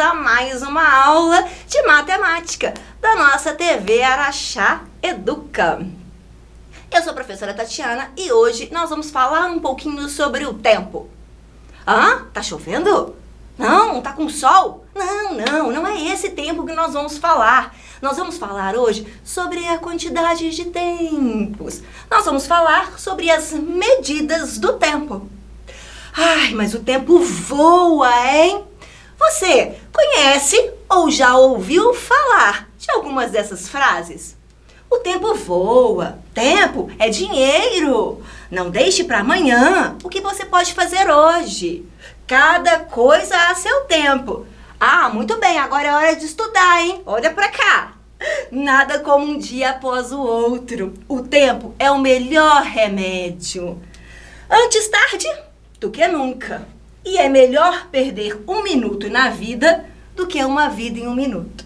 bem-vindos a mais uma aula de matemática da nossa TV Araxá Educa. Eu sou a professora Tatiana e hoje nós vamos falar um pouquinho sobre o tempo. Tá chovendo? Não, tá com sol? Não é esse tempo que nós vamos falar. Nós vamos falar hoje sobre a quantidade de tempos. Nós vamos falar sobre as medidas do tempo. Mas o tempo voa, hein? Você conhece ou já ouviu falar de algumas dessas frases? O tempo voa, tempo é dinheiro. Não deixe para amanhã o que você pode fazer hoje. Cada coisa a seu tempo. Muito bem, agora é hora de estudar, hein? Olha para cá. Nada como um dia após o outro. O tempo é o melhor remédio. Antes tarde do que nunca. E é melhor perder um minuto na vida do que uma vida em um minuto.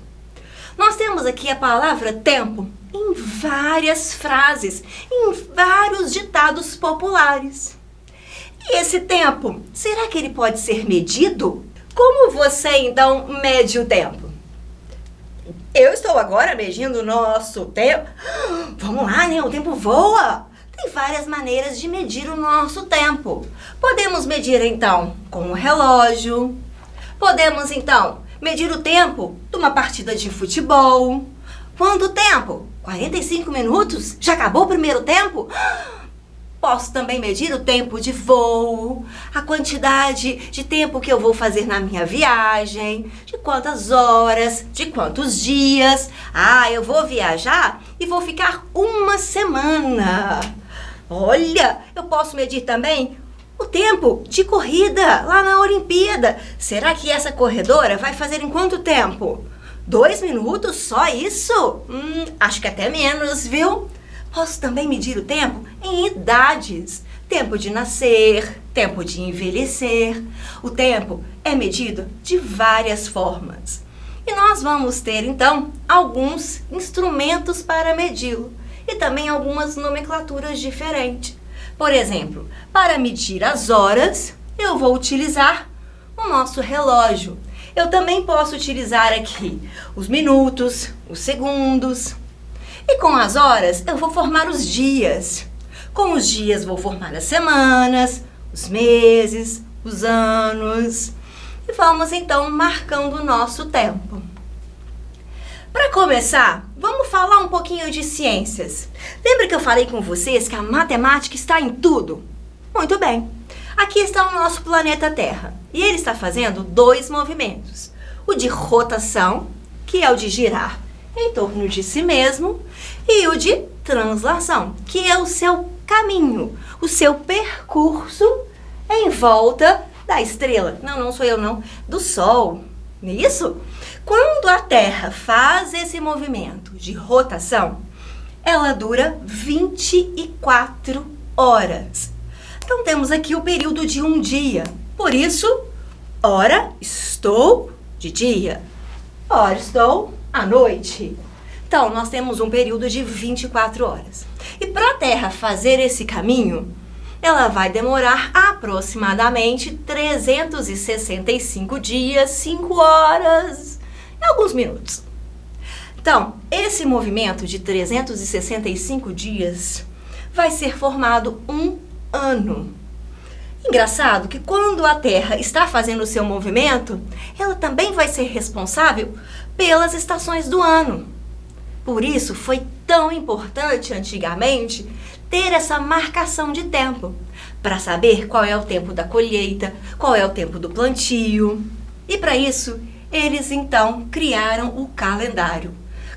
Nós temos aqui a palavra tempo em várias frases, em vários ditados populares. E esse tempo, será que ele pode ser medido? Como você, então, mede o tempo? Eu estou agora medindo o nosso tempo. Vamos lá, né? O tempo voa. Tem várias maneiras de medir o nosso tempo. Podemos medir, então, com um relógio. Podemos, então, medir o tempo de uma partida de futebol. Quanto tempo? 45 minutos? Já acabou o primeiro tempo? Posso também medir o tempo de voo, a quantidade de tempo que eu vou fazer na minha viagem, de quantas horas, de quantos dias. Eu vou viajar e vou ficar uma semana. Olha, eu posso medir também o tempo de corrida lá na Olimpíada. Será que essa corredora vai fazer em quanto tempo? 2 minutos? Só isso? Acho que até menos, viu? Posso também medir o tempo em idades. Tempo de nascer, tempo de envelhecer. O tempo é medido de várias formas. E nós vamos ter, então, alguns instrumentos para medi-lo. E também algumas nomenclaturas diferentes. Por exemplo, para medir as horas, eu vou utilizar o nosso relógio. Eu também posso utilizar aqui os minutos, os segundos. E com as horas, eu vou formar os dias. Com os dias, vou formar as semanas, os meses, os anos. E vamos, então, marcando o nosso tempo. Para começar, vamos falar um pouquinho de ciências. Lembra que eu falei com vocês que a matemática está em tudo? Muito bem. Aqui está o nosso planeta Terra. E ele está fazendo 2 movimentos. O de rotação, que é o de girar em torno de si mesmo, e o de translação, que é o seu caminho, o seu percurso em volta da estrela. Não sou eu não, do Sol. Não é isso? Quando a Terra faz esse movimento de rotação, ela dura 24 horas. Então temos aqui o período de um dia. Por isso, ora estou de dia, ora estou à noite. Então, nós temos um período de 24 horas. E para a Terra fazer esse caminho, ela vai demorar aproximadamente 365 dias, 5 horas e alguns minutos. Então, esse movimento de 365 dias vai ser formado um ano. Engraçado que quando a Terra está fazendo o seu movimento, ela também vai ser responsável pelas estações do ano. Por isso, foi tão importante antigamente ter essa marcação de tempo, para saber qual é o tempo da colheita, qual é o tempo do plantio. E para isso, eles então criaram o calendário.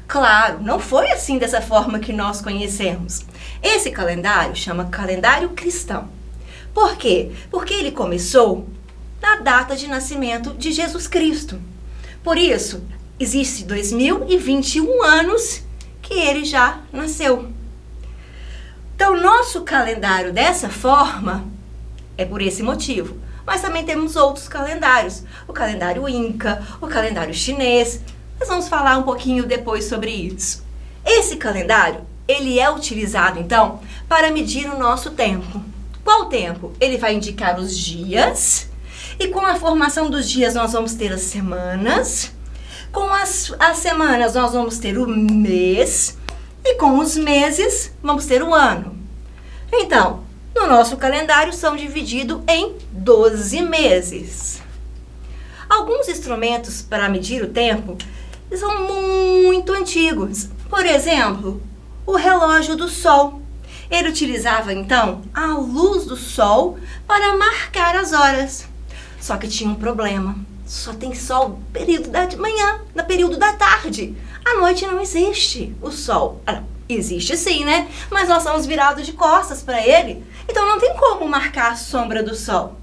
Claro, não foi assim dessa forma que nós conhecemos. Esse calendário chama calendário cristão. Por quê? Porque ele começou na data de nascimento de Jesus Cristo. Por isso, existe 2021 anos que ele já nasceu. Então, nosso calendário dessa forma é por esse motivo. Mas também temos outros calendários. O calendário Inca, o calendário chinês. Nós vamos falar um pouquinho depois sobre isso. Esse calendário, ele é utilizado, então, para medir o nosso tempo. Qual tempo? Ele vai indicar os dias E com a formação dos dias nós vamos ter as semanas. Com as semanas nós vamos ter o mês. E com os meses vamos ter o ano. Então, no nosso calendário são divididos em 12 meses. Alguns instrumentos para medir o tempo são muito antigos. Por exemplo, o relógio do sol. Ele utilizava, então, a luz do sol para marcar as horas. Só que tinha um problema. Só tem sol no período da manhã, no período da tarde. À noite não existe o sol. Existe sim, né? Mas nós somos virados de costas para ele. Então não tem como marcar a sombra do sol.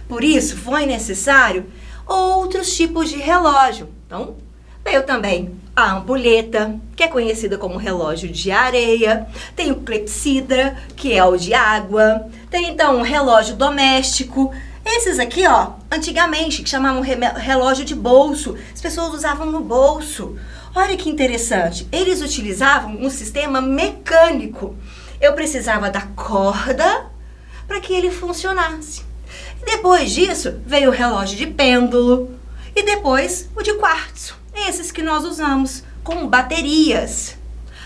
Por isso, foi necessário outros tipos de relógio. Então, veio também a ampulheta, que é conhecida como relógio de areia. Tem o clepsidra, que é o de água. Tem, então, um relógio doméstico. Esses aqui, ó, antigamente, que chamavam relógio de bolso. As pessoas usavam no bolso. Olha que interessante. Eles utilizavam um sistema mecânico. Eu precisava da corda para que ele funcionasse. E depois disso, veio o relógio de pêndulo. E depois, o de quartzo. Esses que nós usamos com baterias.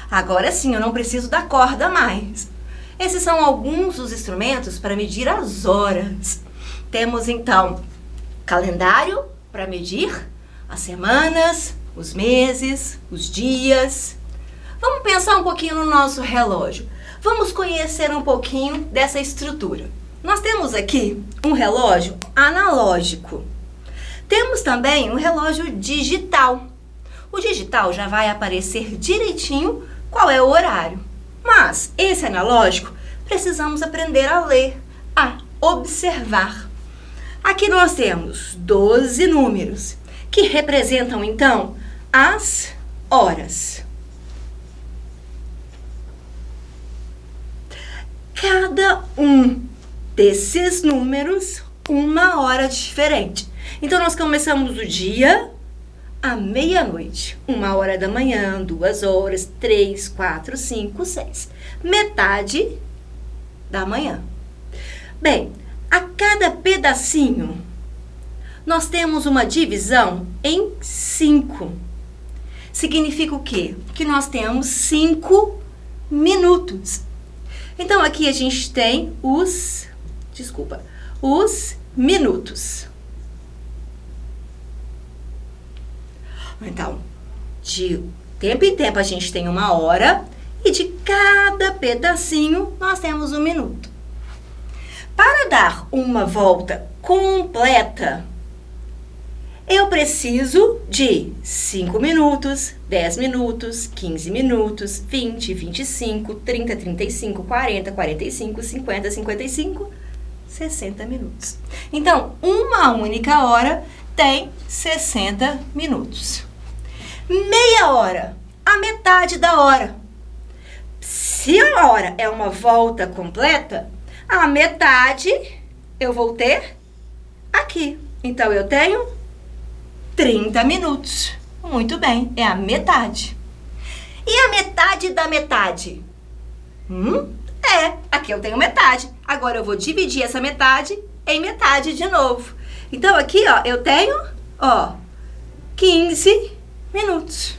Agora sim, eu não preciso da corda mais. Esses são alguns dos instrumentos para medir as horas. Temos então calendário para medir as semanas, os meses, os dias. Vamos pensar um pouquinho no nosso relógio. Vamos conhecer um pouquinho dessa estrutura. Nós temos aqui um relógio analógico. Temos também um relógio digital. O digital já vai aparecer direitinho qual é o horário. Mas esse analógico, precisamos aprender a ler, a observar. Aqui nós temos 12 números, que representam então as horas. Cada um desses números, uma hora diferente. Então, nós começamos o dia à meia-noite. 1h da manhã, 2 horas, 3, 4, 5, 6. Metade da manhã. Bem, a cada pedacinho, nós temos uma divisão em 5. Significa o quê? Que nós temos 5 minutos. Então, aqui a gente tem os minutos. Então, de tempo em tempo a gente tem 1 hora e de cada pedacinho nós temos 1 minuto. Para dar uma volta completa, eu preciso de 5 minutos, 10 minutos, 15 minutos, 20, 25, 30, 35, 40, 45, 50, 55, 60 minutos. Então, uma única hora tem 60 minutos. Meia hora, a metade da hora. Se a hora é uma volta completa, a metade eu vou ter aqui. Então, eu tenho 30 minutos. Muito bem, é a metade. E a metade da metade? Aqui eu tenho metade. Agora eu vou dividir essa metade em metade de novo. Então, aqui, ó, eu tenho, 15 minutos.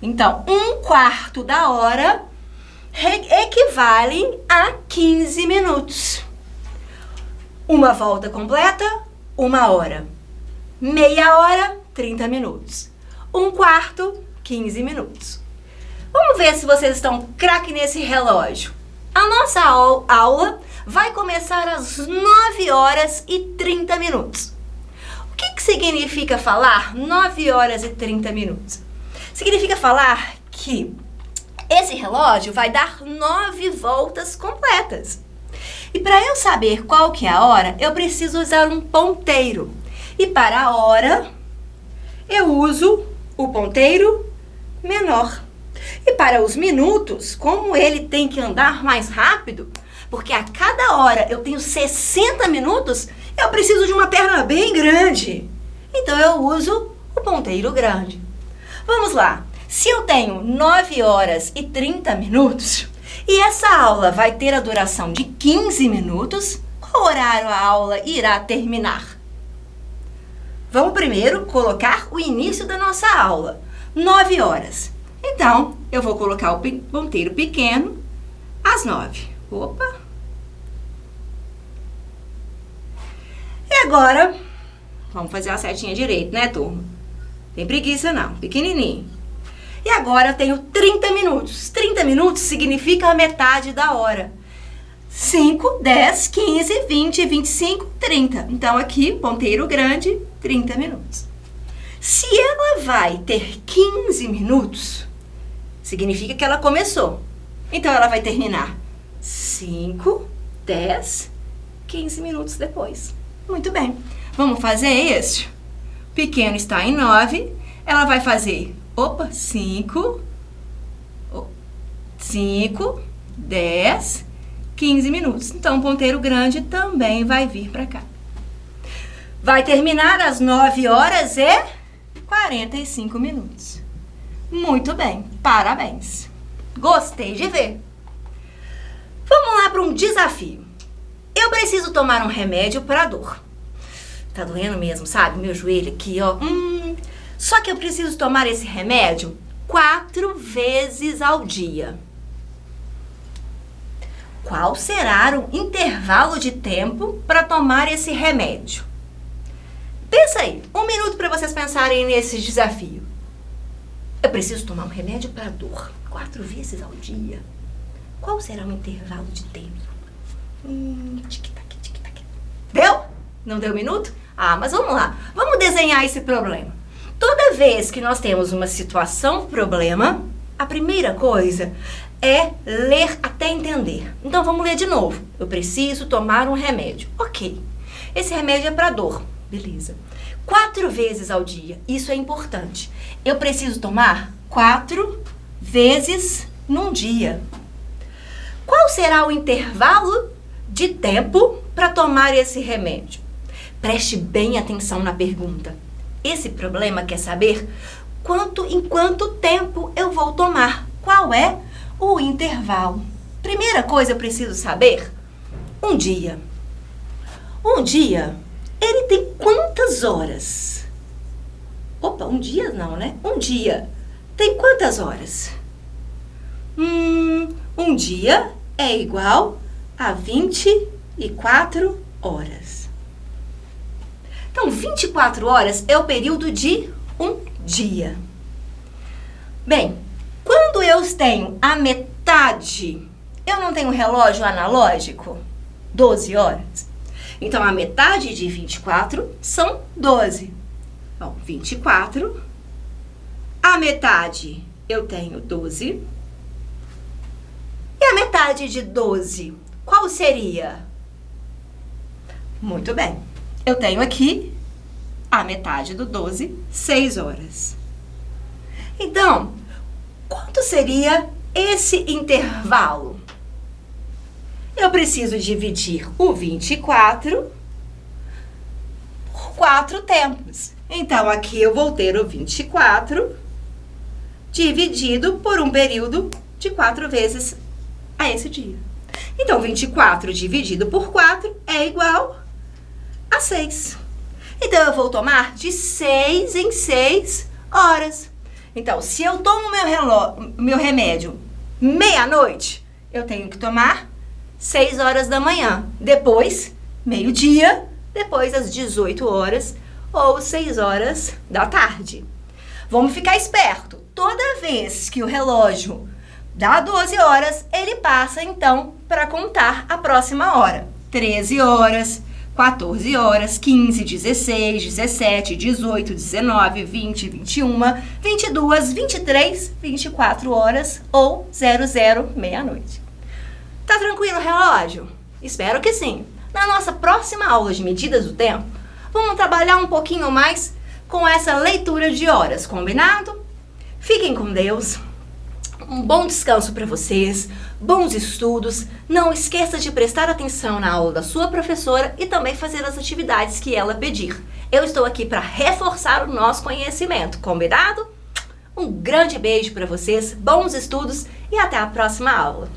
Então, 1/4 da hora equivale a 15 minutos. Uma volta completa, 1 hora. Meia hora, 30 minutos. 1/4, 15 minutos. Vamos ver se vocês estão craque nesse relógio. A nossa aula vai começar às 9 horas e 30 minutos. O que significa falar 9 horas e 30 minutos? Significa falar que esse relógio vai dar 9 voltas completas. E para eu saber qual que é a hora, eu preciso usar um ponteiro. E para a hora, eu uso o ponteiro menor. E para os minutos, como ele tem que andar mais rápido, porque a cada hora eu tenho 60 minutos, eu preciso de uma perna bem grande. Então, eu uso o ponteiro grande. Vamos lá. Se eu tenho 9 horas e 30 minutos, e essa aula vai ter a duração de 15 minutos, qual horário a aula irá terminar? Vamos primeiro colocar o início da nossa aula, 9 horas. Então, eu vou colocar o ponteiro pequeno às 9. Opa! E agora, vamos fazer a setinha direito, né, turma? Tem preguiça não, pequenininho. E agora eu tenho 30 minutos. 30 minutos significa a metade da hora. 5, 10, 15, 20, 25, 30. Então, aqui, ponteiro grande, 30 minutos. Se ela vai ter 15 minutos, significa que ela começou. Então, ela vai terminar 5, 10, 15 minutos depois. Muito bem. Vamos fazer esse? O pequeno está em 9. Ela vai fazer, 5, 10, 15 minutos. Então, o ponteiro grande também vai vir para cá. Vai terminar às 9 horas e 45 minutos. Muito bem, parabéns. Gostei de ver. Vamos lá para um desafio. Eu preciso tomar um remédio para dor. Tá doendo mesmo, sabe? Meu joelho aqui, ó. Só que eu preciso tomar esse remédio 4 vezes ao dia. Qual será o intervalo de tempo para tomar esse remédio? Pensa aí, 1 minuto para vocês pensarem nesse desafio. Eu preciso tomar um remédio para dor 4 vezes ao dia. Qual será o intervalo de tempo? Tic-tac, tic-tac. Deu? Não deu 1 minuto? Mas vamos lá. Vamos desenhar esse problema. Toda vez que nós temos uma situação problema, a primeira coisa é ler até entender. Então, vamos ler de novo. Eu preciso tomar um remédio. Ok. Esse remédio é para dor. Beleza. 4 vezes ao dia. Isso é importante. Eu preciso tomar 4 vezes num dia. Qual será o intervalo de tempo para tomar esse remédio? Preste bem atenção na pergunta. Esse problema quer saber em quanto tempo eu vou tomar. Qual é o intervalo? Primeira coisa eu preciso saber, um dia. Um dia, ele tem quantas horas? Opa, um dia não, né? Um dia tem quantas horas? Um dia é igual a 24 horas. Então, 24 horas é o período de um dia. Bem, quando eu tenho a metade, eu não tenho um relógio analógico? 12 horas. Então, a metade de 24 são 12. Bom, 24. A metade eu tenho 12. E a metade de 12, qual seria? Muito bem. Eu tenho aqui a metade do 12, 6 horas. Então, quanto seria esse intervalo? Eu preciso dividir o 24 por 4 tempos. Então, aqui eu vou ter o 24 dividido por um período de 4 vezes a esse dia. Então, 24 dividido por 4 é igual a 6. Então, eu vou tomar de 6 em 6 horas. Então, se eu tomo meu remédio meia-noite, eu tenho que tomar 6 horas da manhã. Depois, meio-dia, depois às 18 horas ou 6 horas da tarde. Vamos ficar esperto. Toda vez que o relógio dá 12 horas, ele passa, então, para contar a próxima hora. 13 horas, 14 horas, 15, 16, 17, 18, 19, 20, 21, 22, 23, 24 horas ou 00, meia-noite. Tá tranquilo o relógio? Espero que sim. Na nossa próxima aula de medidas do tempo, vamos trabalhar um pouquinho mais com essa leitura de horas, combinado? Fiquem com Deus. Um bom descanso para vocês, bons estudos. Não esqueça de prestar atenção na aula da sua professora e também fazer as atividades que ela pedir. Eu estou aqui para reforçar o nosso conhecimento, combinado? Um grande beijo para vocês, bons estudos e até a próxima aula.